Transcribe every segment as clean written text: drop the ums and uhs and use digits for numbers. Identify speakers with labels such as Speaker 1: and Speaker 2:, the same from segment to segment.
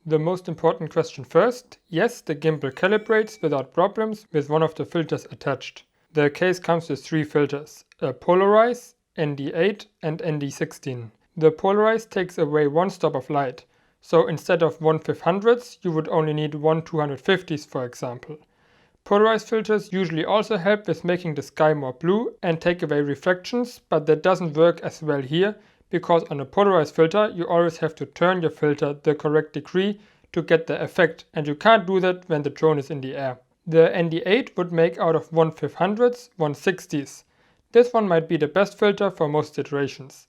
Speaker 1: The most important question first. Yes, the gimbal calibrates without problems with one of the filters attached. The case comes with 3 filters, a polarize, ND8 and ND16. The polarize takes away one stop of light, so instead of 1/500th you would only need 1/250th for example. Polarize filters usually also help with making the sky more blue and take away reflections, but that doesn't work as well here because on a polarize filter you always have to turn your filter the correct degree to get the effect, and you can't do that when the drone is in the air. The ND8 would make out of 1/500th 1/60th. This one might be the best filter for most situations.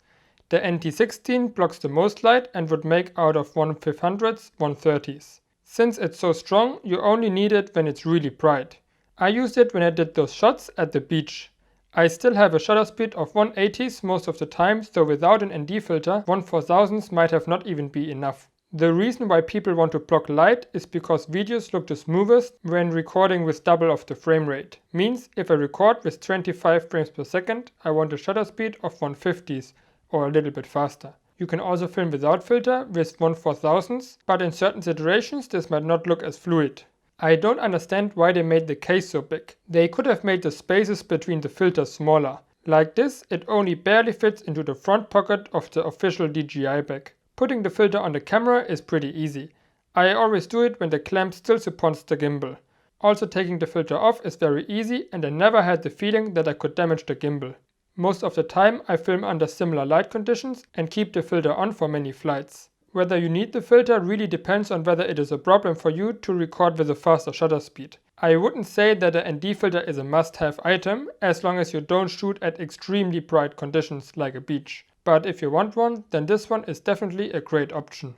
Speaker 1: The ND16 blocks the most light and would make out of 1/500th 1/30th. Since it's so strong, you only need it when it's really bright. I used it when I did those shots at the beach. I still have a shutter speed of 1/80th most of the time, so without an ND filter, 1/4000th might have not even be enough. The reason why people want to block light is because videos look the smoothest when recording with double of the frame rate. Means if I record with 25 frames per second, I want a shutter speed of 1/50th or a little bit faster. You can also film without filter with 1/4000th, but in certain situations this might not look as fluid. I don't understand why they made the case so big. They could have made the spaces between the filters smaller. Like this, it only barely fits into the front pocket of the official DJI bag. Putting the filter on the camera is pretty easy. I always do it when the clamp still supports the gimbal. Also taking the filter off is very easy, and I never had the feeling that I could damage the gimbal. Most of the time I film under similar light conditions and keep the filter on for many flights. Whether you need the filter really depends on whether it is a problem for you to record with a faster shutter speed. I wouldn't say that a ND filter is a must-have item as long as you don't shoot at extremely bright conditions like a beach. But if you want one, then this one is definitely a great option.